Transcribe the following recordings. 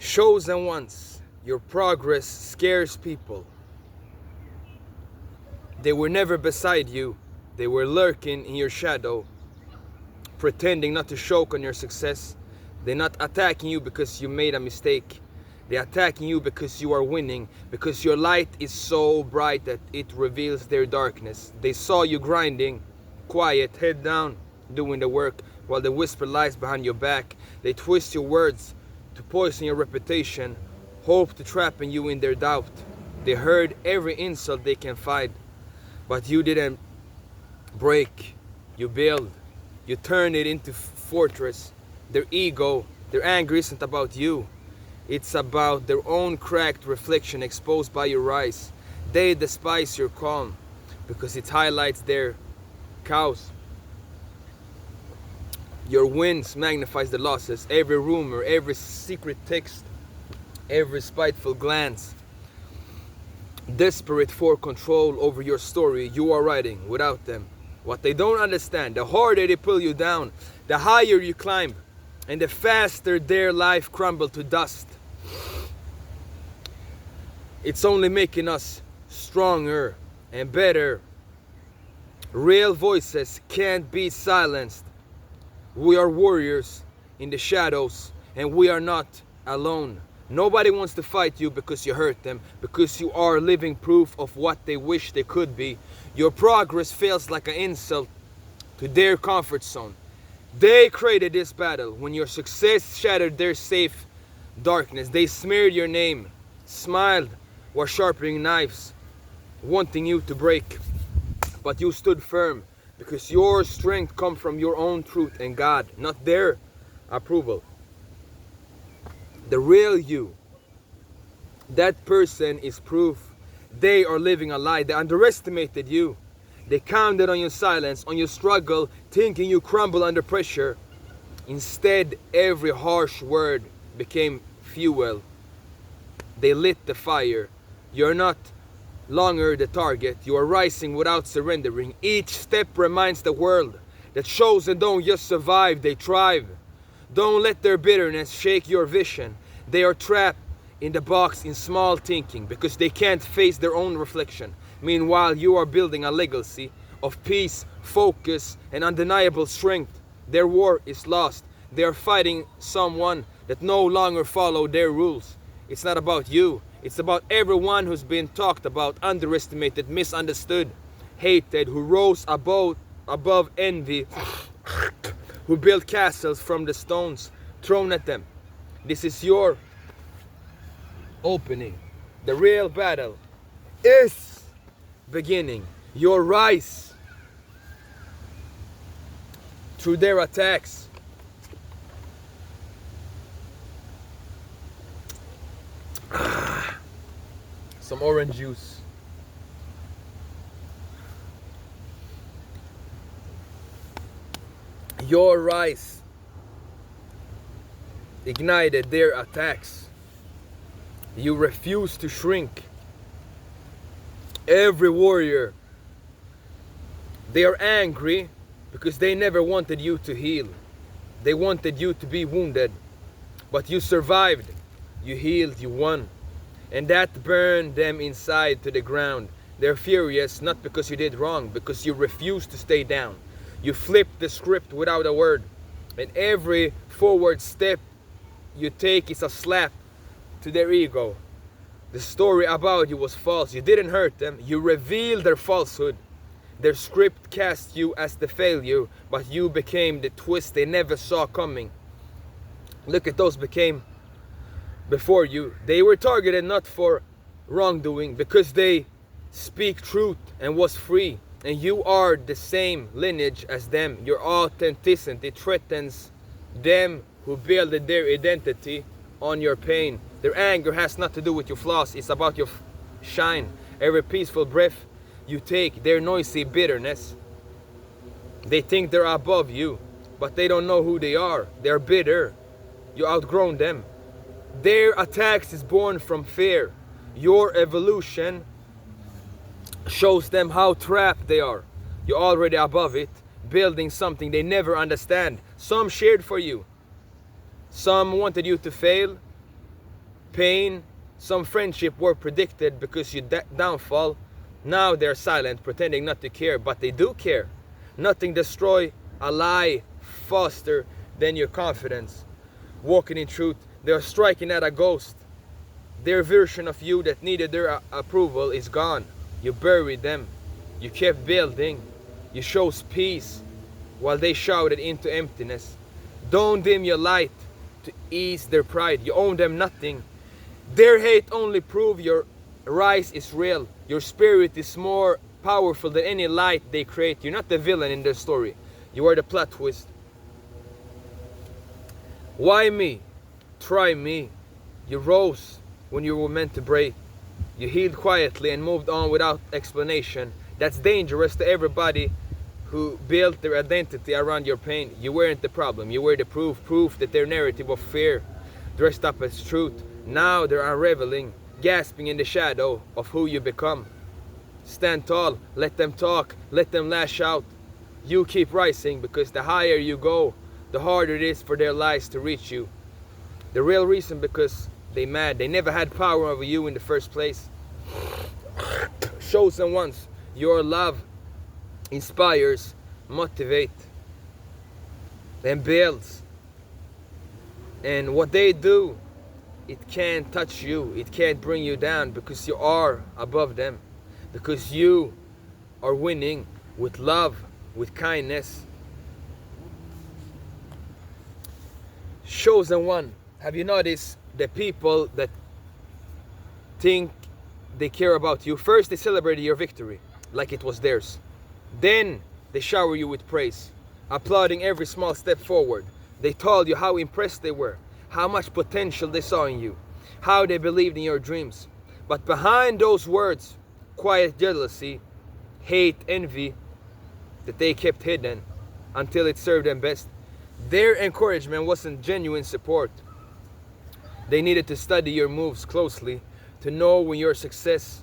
Chosen ones, your progress scares people. They were never beside you. They were lurking in your shadow, pretending not to choke on your success. They're not attacking you because you made a mistake. They're attacking you because you are winning, because your light is so bright that it reveals their darkness. They saw you grinding, quiet, head down, doing the work, while the whisper lies behind your back. They twist your words to poison your reputation, hope to trap you in their doubt. They heard every insult they can find, but you didn't break. You build. You turn it into fortress. Their ego, their anger isn't about you. It's about their own cracked reflection exposed by your eyes. They despise your calm because it highlights their cows. Your wins magnifies the losses. Every rumor, every secret text, every spiteful glance, desperate for control over your story you are writing without them. What they don't understand, the harder they pull you down, the higher you climb, and the faster their life crumbles to dust. It's only making us stronger and better. Real voices can't be silenced. We are warriors in the shadows, and we are not alone. Nobody wants to fight you because you hurt them, because you are living proof of what they wish they could be. Your progress feels like an insult to their comfort zone. They created this battle when your success shattered their safe darkness. They smeared your name, smiled while sharpening knives, wanting you to break. But you stood firm because your strength comes from your own truth and God, not their approval. The real you, that person is proof. They are living a lie. They underestimated you. They counted on your silence, on your struggle, thinking you crumble under pressure. Instead, every harsh word became fuel. They lit the fire. You're not longer the target. You are rising without surrendering. Each step reminds the world that chosen don't just survive, they thrive. Don't let their bitterness shake your vision. They are trapped in the box in small thinking because they can't face their own reflection. Meanwhile, you are building a legacy of peace, focus, and undeniable strength. Their war is lost. They are fighting someone that no longer follow their rules. It's not about you. It's about everyone who's been talked about, underestimated, misunderstood, hated, who rose above envy, who built castles from the stones thrown at them. This is your opening. The real battle is beginning. Your rise through their attacks. Some orange juice. Your rise ignited their attacks. You refuse to shrink. Every warrior, they are angry because they never wanted you to heal. They wanted you to be wounded, but you survived. You healed, you won. And that burned them inside to the ground. They're furious not because you did wrong, because you refused to stay down. You flipped the script without a word. And every forward step you take is a slap to their ego. The story about you was false. You didn't hurt them. You revealed their falsehood. Their script cast you as the failure, but you became the twist they never saw coming. Look at those became before you. They were targeted not for wrongdoing, because they speak truth and was free. And you are the same lineage as them. Your authenticity threatens them who build their identity on your pain. Their anger has not to do with your flaws. It's about your shine. Every peaceful breath you take, their noisy bitterness. They think they're above you, but they don't know who they are. They're bitter. You outgrown them. Their attacks is born from fear. Your evolution shows them how trapped they are. You're already above it, building something they never understand. Some cheered for you. Some wanted you to fail. pain. Some friendship were predicted because your downfall. Now they're silent, pretending not to care, but they do care. Nothing destroy a lie faster than your confidence. Walking in truth, they're striking at a ghost. Their version of you that needed their approval is gone. You buried them. You kept building. You chose peace while they shouted into emptiness. Don't dim your light to ease their pride. You owe them nothing. Their hate only prove your rise is real. Your spirit is more powerful than any light they create. You're not the villain in their story. You are the plot twist. Why me? Try me. You rose when you were meant to break. You healed quietly and moved on without explanation. That's dangerous to everybody who built their identity around your pain. You weren't the problem. You were the proof that their narrative of fear dressed up as truth. Now they're unraveling, gasping in the shadow of who you become. Stand tall, let them talk, let them lash out. You keep rising, because the higher you go, the harder it is for their lies to reach you. The real reason, because they mad. They never had power over you in the first place. Chosen ones, your love inspires, motivate, and builds. And what they do, it can't touch you. It can't bring you down, because you are above them. Because you are winning with love, with kindness. Chosen one, have you noticed the people that think they care about you? First, they celebrated your victory like it was theirs. Then they shower you with praise, applauding every small step forward. They told you how impressed they were, how much potential they saw in you, how they believed in your dreams. But behind those words, quiet jealousy, hate, envy, that they kept hidden until it served them best. Their encouragement wasn't genuine support. They needed to study your moves closely to know when your success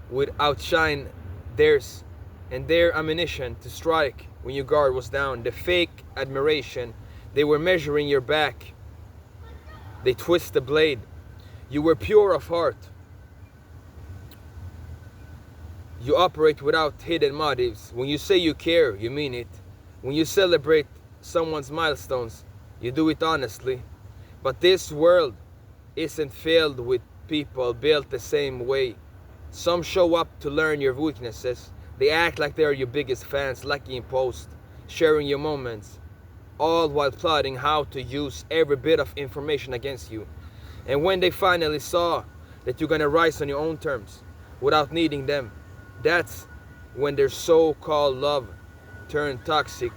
would outshine theirs, and their ammunition to strike when your guard was down. The fake admiration, they were measuring your back. They twist the blade. You were pure of heart. You operate without hidden motives. When you say you care, you mean it. When you celebrate someone's milestones, you do it honestly. But this world isn't filled with people built the same way. Some show up to learn your weaknesses. They act like they are your biggest fans, liking posts, sharing your moments, all while plotting how to use every bit of information against you. And when they finally saw that you're gonna rise on your own terms without needing them, that's when their so-called love turned toxic.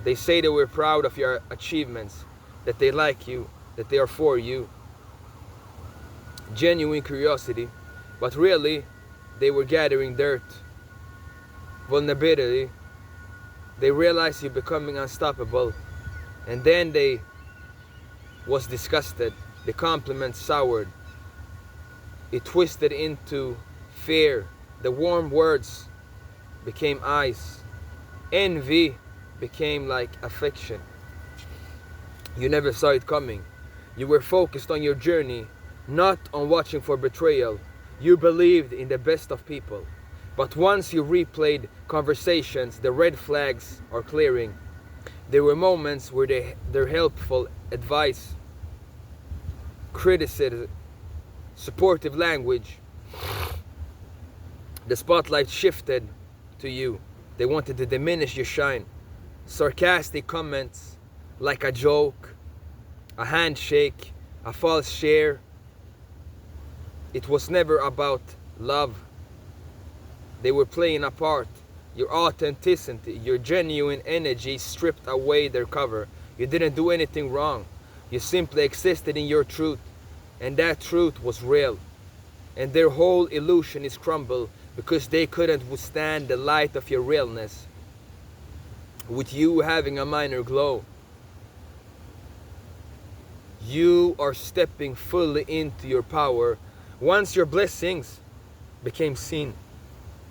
They say they were proud of your achievements, that they like you, that they are for you. Genuine curiosity, but really they were gathering dirt. Vulnerability. They realized you're becoming unstoppable, and then they was disgusted. The compliment soured. It twisted into fear. The warm words became ice. Envy became like affection. You never saw it coming. You were focused on your journey, not on watching for betrayal. You believed in the best of people. But once you replayed conversations, the red flags are clearing. There were moments where their helpful advice, criticism, supportive language, the spotlight shifted to you. They wanted to diminish your shine. Sarcastic comments like a joke, a handshake, a false share. It was never about love. They were playing a part. Your authenticity, your genuine energy stripped away their cover. You didn't do anything wrong. You simply existed in your truth. And that truth was real. And their whole illusion is crumbled because they couldn't withstand the light of your realness. With you having a minor glow, you are stepping fully into your power. Once your blessings became seen,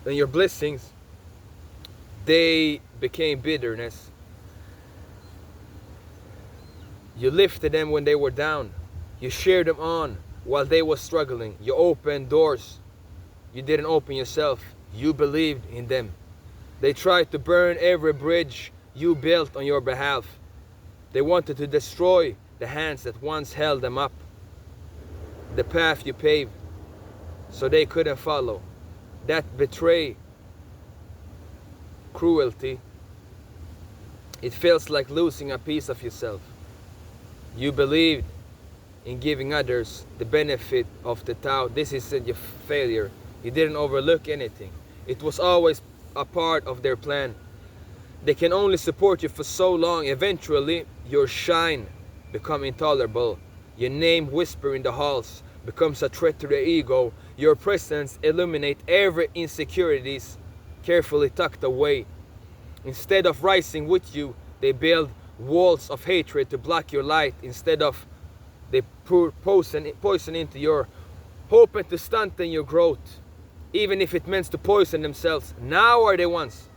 and your blessings, they became bitterness. You lifted them when they were down. You cheered them on while they were struggling. You opened doors you didn't open yourself. You believed in them. They tried to burn every bridge you built on your behalf. They wanted to destroy the hands that once held them up, the path you paved so they couldn't follow. That betray, cruelty, it feels like losing a piece of yourself. You believed in giving others the benefit of the doubt. This isn't your failure. You didn't overlook anything. It was always a part of their plan. They can only support you for so long. Eventually, your shine becomes intolerable. Your name whisper in the halls becomes a threat to their ego. Your presence illuminate every insecurities carefully tucked away. Instead of rising with you, they build walls of hatred to block your light. Instead of they pour poison into your hope and to stunt in your growth, even if it meant to poison themselves. Now are the ones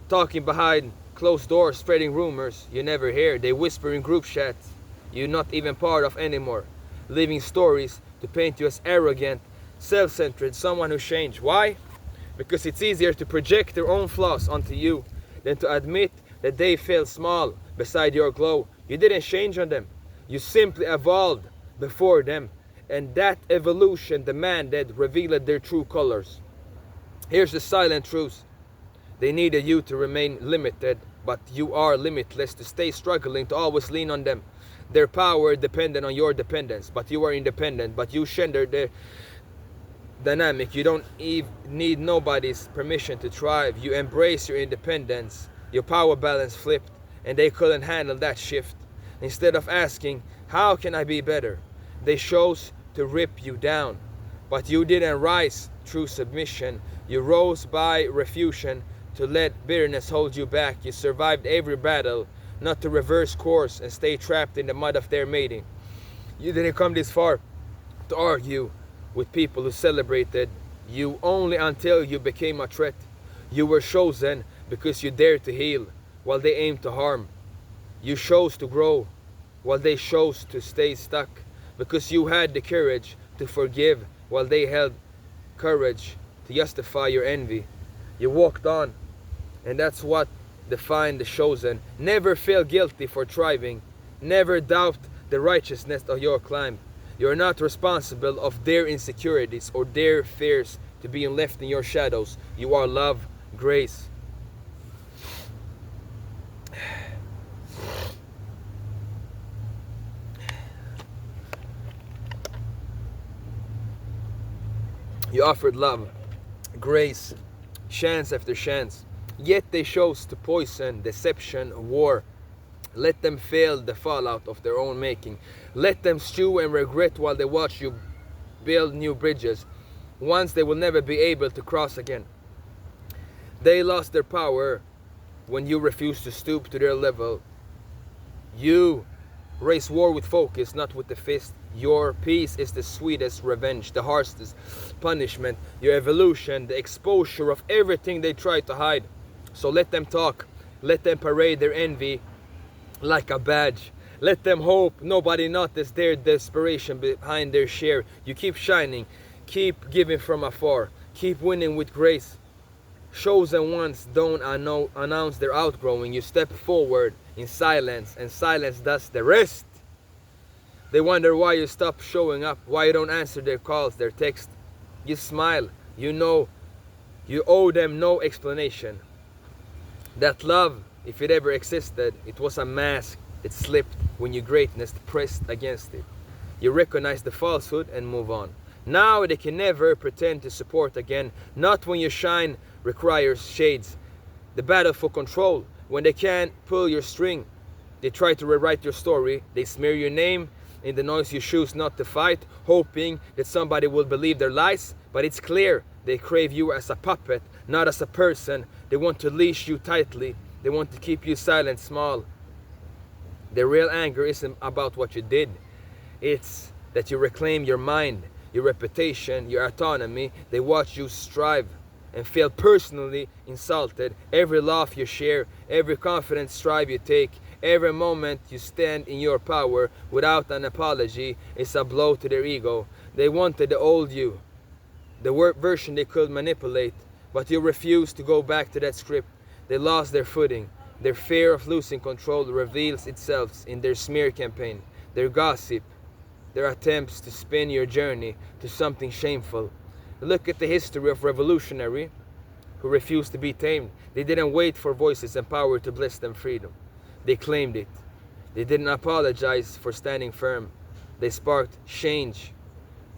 talking behind closed doors, spreading rumors you never hear. They whisper in group chats you're not even part of anymore, leaving stories to paint you as arrogant, self-centered, someone who changed. Why? Because it's easier to project their own flaws onto you than to admit that they feel small beside your glow. You didn't change on them. You simply evolved before them. And that evolution demanded revealed their true colors. Here's the silent truth. They needed you to remain limited, but you are limitless, to stay struggling, to always lean on them. Their power depended on your dependence, but you are independent. But you gender their dynamic. You don't need nobody's permission to thrive. You embrace your independence. Your power balance flipped, and they couldn't handle that shift. Instead of asking, how can I be better? They chose to rip you down. But you didn't rise through submission. You rose by refusion, to let bitterness hold you back. You survived every battle, not to reverse course and stay trapped in the mud of their mating. You didn't come this far to argue with people who celebrated you only until you became a threat. You were chosen because you dared to heal while they aimed to harm. You chose to grow while they chose to stay stuck, because you had the courage to forgive while they held courage to justify your envy. You walked on, and that's what defined the chosen. Never feel guilty for thriving. Never doubt the righteousness of your climb. You're not responsible of their insecurities or their fears to being left in your shadows. You are love, grace. You offered love, grace, chance after chance. Yet they chose to poison, deception, war. Let them feel the fallout of their own making. Let them stew and regret while they watch you build new bridges, ones they will never be able to cross again. They lost their power when you refused to stoop to their level. You raise war with focus, not with the fist. Your peace is the sweetest revenge, the harshest punishment. Your evolution, the exposure of everything they tried to hide. So let them talk. Let them parade their envy like a badge. Let them hope nobody noticed their desperation behind their share. You keep shining. Keep giving from afar. Keep winning with grace. Chosen ones don't announce their outgrowing. You step forward in silence, and silence does the rest. They wonder why you stop showing up, why you don't answer their calls, their texts. You smile. You know you owe them no explanation. That love, if it ever existed, it was a mask that slipped when your greatness pressed against it. You recognize the falsehood and move on. Now they can never pretend to support again. Not when your shine requires shades. The battle for control, when they can't pull your string. They try to rewrite your story. They smear your name in the noise you choose not to fight, hoping that somebody will believe their lies. But it's clear they crave you as a puppet, not as a person. They want to leash you tightly. They want to keep you silent, small. Their real anger isn't about what you did. It's that you reclaim your mind, your reputation, your autonomy. They watch you strive and feel personally insulted. Every laugh you share, every confident strive you take, Every moment you stand in your power without an apology is a blow to their ego. They wanted the old you, the version they could manipulate, but you refused to go back to that script. They lost their footing. Their fear of losing control reveals itself in their smear campaign, their gossip, their attempts to spin your journey to something shameful. Look at the history of revolutionary who refused to be tamed. They didn't wait for voices and power to bless them freedom. They claimed it. They didn't apologize for standing firm. They sparked change.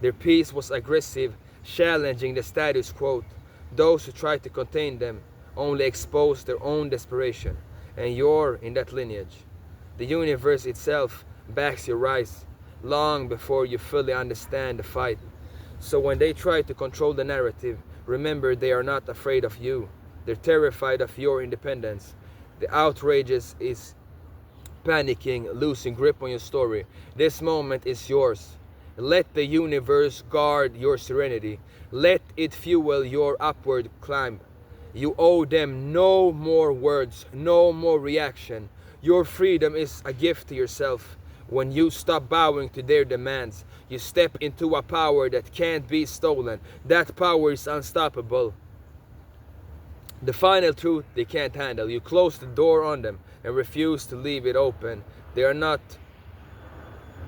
Their peace was aggressive, challenging the status quo. Those who tried to contain them only exposed their own desperation. And you're in that lineage. The universe itself backs your rise long before you fully understand the fight. So when they try to control the narrative, remember they are not afraid of you. They're terrified of your independence. The outrageous is panicking, losing grip on your story. This moment is yours. Let the universe guard your serenity. Let it fuel your upward climb. You owe them no more words, no more reaction. Your freedom is a gift to yourself. When you stop bowing to their demands, you step into a power that can't be stolen. That power is unstoppable. The final truth they can't handle. You close the door on them and refuse to leave it open. They are not.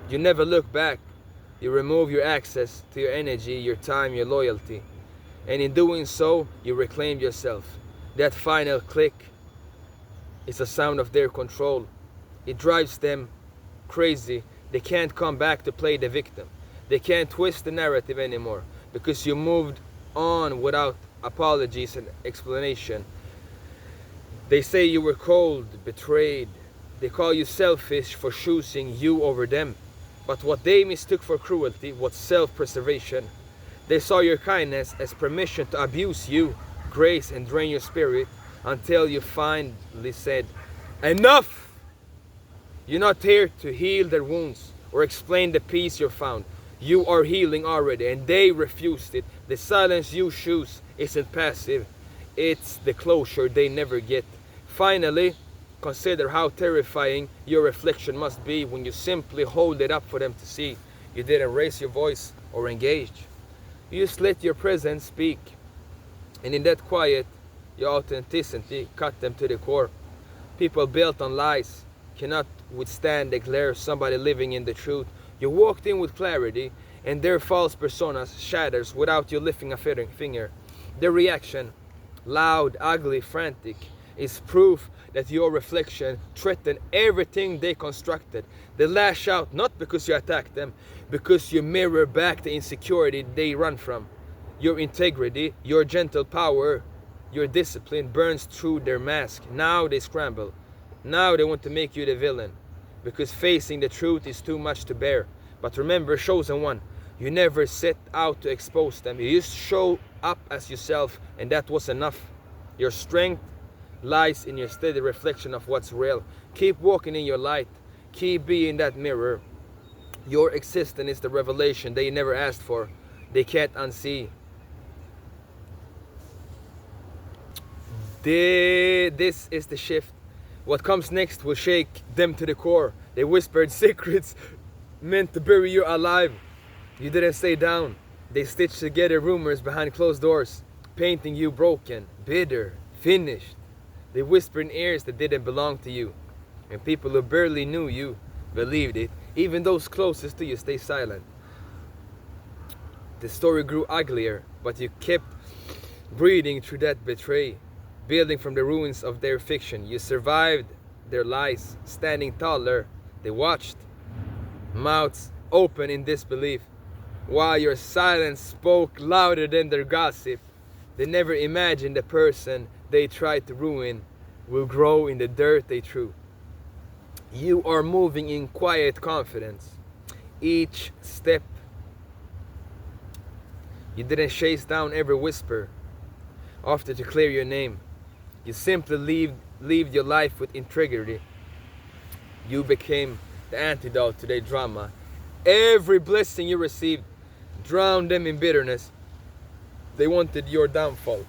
You never look back. You remove your access to your energy, your time, your loyalty. And in doing so, you reclaim yourself. That final click is a sound of their control. It drives them crazy. They can't come back to play the victim. They can't twist the narrative anymore because you moved on without apologies and explanation. They say you were cold, betrayed. They call you selfish for choosing you over them. But what they mistook for cruelty was self-preservation. They saw your kindness as permission to abuse you, grace, and drain your spirit until you finally said, enough! You're not here to heal their wounds or explain the peace you found. You are healing already, and they refused it. The silence you choose isn't passive. It's the closure they never get. Finally, consider how terrifying your reflection must be when you simply hold it up for them to see. You didn't raise your voice or engage. You just let your presence speak. And in that quiet, your authenticity cut them to the core. People built on lies cannot withstand the glare of somebody living in the truth. You walked in with clarity, and their false personas shatters without you lifting a finger. Their reaction, loud, ugly, frantic, is proof that your reflection threatened everything they constructed. They lash out not because you attacked them, because you mirror back the insecurity they run from. Your integrity, your gentle power, your discipline burns through their mask. Now they scramble. Now they want to make you the villain, because facing the truth is too much to bear. But remember, chosen one, you never set out to expose them. You just show up as yourself, and that was enough. Your strength lies in your steady reflection of what's real. Keep walking in your light. Keep being that mirror. Your existence is the revelation they never asked for. They can't unsee. This is the shift. What comes next will shake them to the core. They whispered secrets meant to bury you alive. You didn't stay down. They stitched together rumors behind closed doors, painting you broken, bitter, finished. They whispered in ears that didn't belong to you. And people who barely knew you believed it. Even those closest to you stay silent. The story grew uglier, but you kept breathing through that betray. Building from the ruins of their fiction, you survived their lies, standing taller. They watched, mouths open in disbelief, while your silence spoke louder than their gossip. They never imagined the person they tried to ruin will grow in the dirt they threw. You are moving in quiet confidence. Each step, you didn't chase down every whisper after to clear your name. You simply lived your life with integrity. You became the antidote to their drama. Every blessing you received drowned them in bitterness. They wanted your downfall.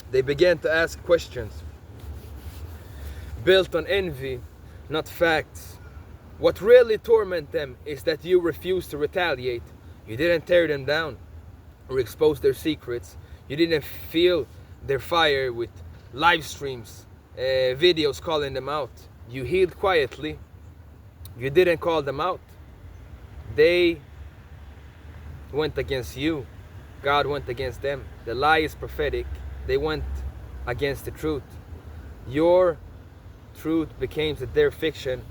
They began to ask questions built on envy, not facts. What really torment them is that you refuse to retaliate. You didn't tear them down or expose their secrets. You didn't feel their fire with live streams, videos calling them out. You healed quietly. You didn't call them out. They went against you. God went against them. The lie is prophetic. They went against the truth. Your truth became that their fiction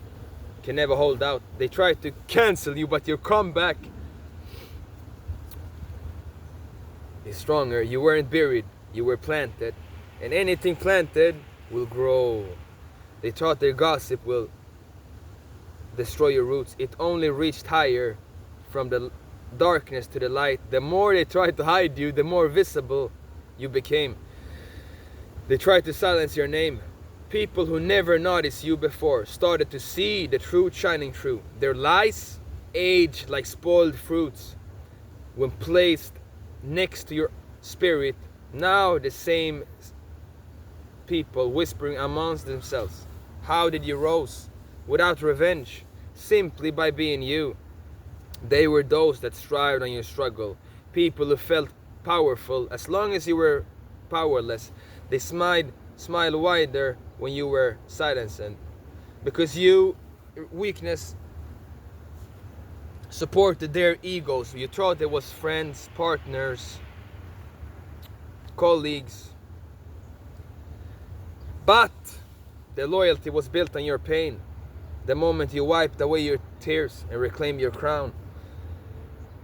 can never hold out. They tried to cancel you, but your comeback is stronger. You weren't buried, you were planted. And anything planted will grow. They thought their gossip will destroy your roots. It only reached higher from the darkness to the light. The more they tried to hide you, the more visible you became. They tried to silence your name. People who never noticed you before started to see the truth shining through. Their lies aged like spoiled fruits when placed next to your spirit. Now the same people whispering amongst themselves, how did you rise? Without revenge, simply by being you. They were those that strived on your struggle. People who felt powerful as long as you were powerless. They smiled wider when you were silenced, because your weakness supported their egos. You thought it was friends, partners, colleagues, but the loyalty was built on your pain. The moment you wiped away your tears and reclaimed your crown,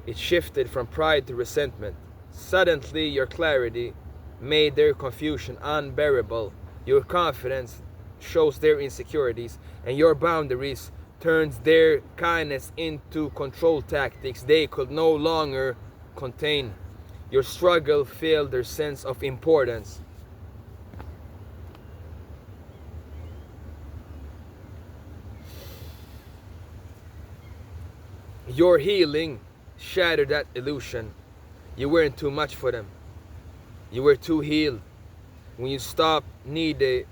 it shifted from pride to resentment. Suddenly your clarity made their confusion unbearable. Your confidence shows their insecurities, and your boundaries turns their kindness into control tactics they could no longer contain. Your struggle failed their sense of importance. Your healing shattered that illusion. You weren't too much for them. You were too healed. When you stopped needing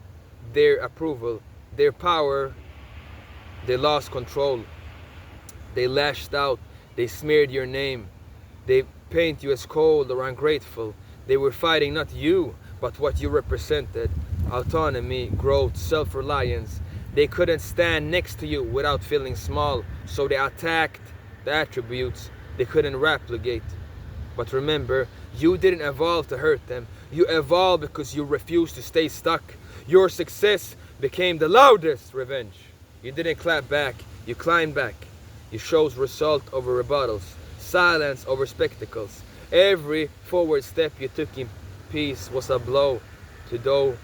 their approval, their power, they lost control. They lashed out. They smeared your name. They paint you as cold or ungrateful. They were fighting not you, but what you represented. Autonomy, growth, self-reliance. They couldn't stand next to you without feeling small, so they attacked the attributes they couldn't replicate. But remember, you didn't evolve to hurt them. You evolved because you refused to stay stuck. Your success became the loudest revenge. You didn't clap back, you climbed back. You chose result over rebuttals, silence over spectacles. Every forward step you took in peace was a blow to those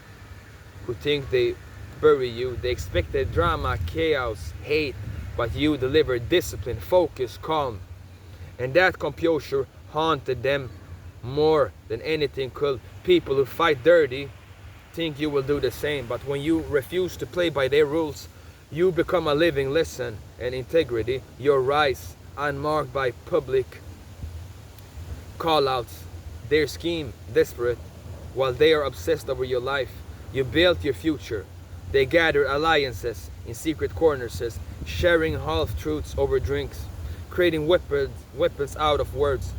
who think they bury you. They expected drama, chaos, hate, but you delivered discipline, focus, calm. And that composure haunted them more than anything could. People who fight dirty think you will do the same, but when you refuse to play by their rules, you become a living lesson and integrity. Your rise, unmarked by public call-outs. Their scheme, desperate, while they are obsessed over your life. You built your future. They gather alliances in secret corners, sharing half-truths over drinks, creating weapons out of words.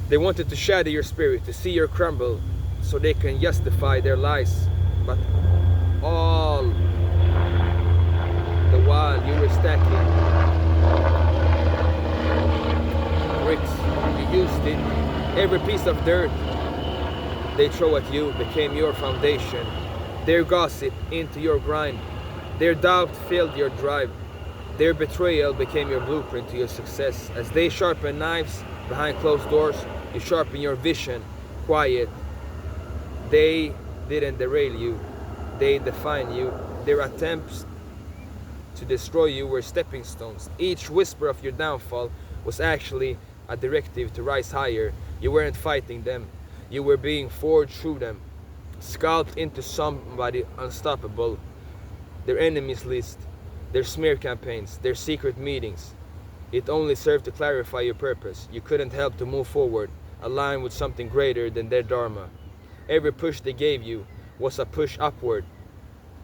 They wanted to shatter your spirit, to see your crumble, so they can justify their lies. But all the while you were stacking bricks, you used it. Every piece of dirt they throw at you became your foundation. Their gossip into your grind. Their doubt filled your drive. Their betrayal became your blueprint to your success. As they sharpen knives behind closed doors, you sharpen your vision, quiet. They didn't derail you, they define you. Their attempts to destroy you were stepping stones. Each whisper of your downfall was actually a directive to rise higher. You weren't fighting them, you were being forged through them, sculpted into somebody unstoppable. Their enemies list, their smear campaigns, their secret meetings, it only served to clarify your purpose. You couldn't help to move forward, align with something greater than their dharma. Every push they gave you was a push upward.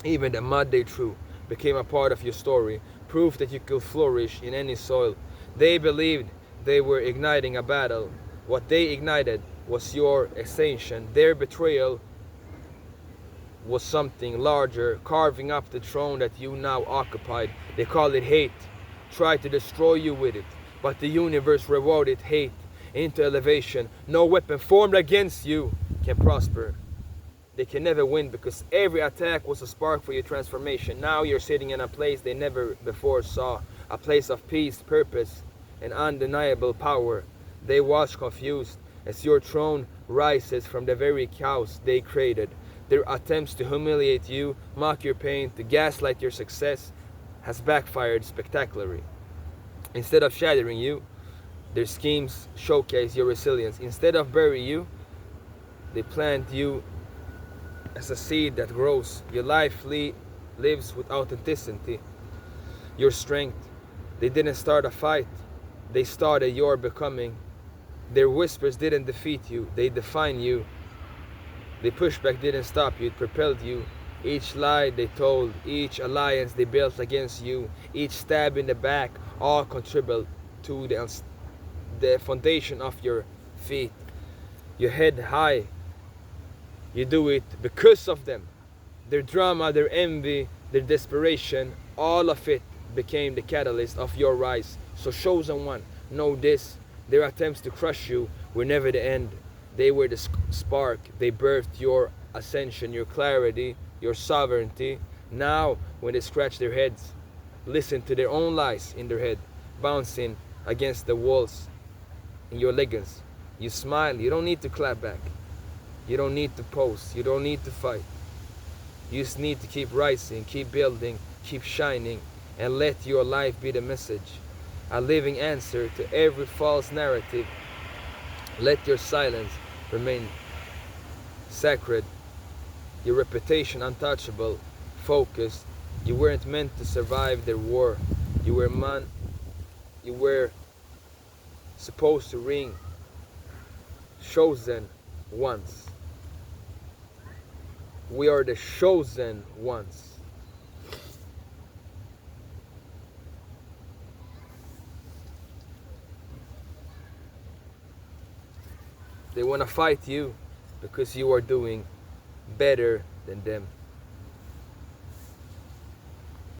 Even the mud they threw became a part of your story, proof that you could flourish in any soil. They believed they were igniting a battle. What they ignited was your ascension. Their betrayal was something larger, carving up the throne that you now occupied. They call it hate, tried to destroy you with it, but the universe rewarded hate into elevation. No weapon formed against you can prosper. They can never win because every attack was a spark for your transformation. Now you're sitting in a place they never before saw, a place of peace, purpose, and undeniable power. They watch confused as your throne rises from the very chaos they created. Their attempts to humiliate you, mock your pain, to gaslight your success has backfired spectacularly. Instead of shattering you, their schemes showcase your resilience. Instead of bury you, they plant you as a seed that grows. Your life lives with authenticity, your strength. They didn't start a fight, they started your becoming. Their whispers didn't defeat you, they define you. The pushback didn't stop you, it propelled you. Each lie they told, each alliance they built against you, each stab in the back, all contribute to the foundation of your feet. Your head high, you do it because of them. Their drama, their envy, their desperation, all of it became the catalyst of your rise. So chosen one, know this, their attempts to crush you were never the end. They were the spark. They birthed your ascension, your clarity, your sovereignty. Now, when they scratch their heads, listen to their own lies in their head, bouncing against the walls in your leggings. You smile. You don't need to clap back. You don't need to pose. You don't need to fight. You just need to keep rising, keep building, keep shining, and let your life be the message, a living answer to every false narrative. Let your silence remain sacred, your reputation untouchable, focused. You weren't meant to survive their war. You were supposed to ring chosen ones. We are the chosen ones. They want to fight you because you are doing better than them.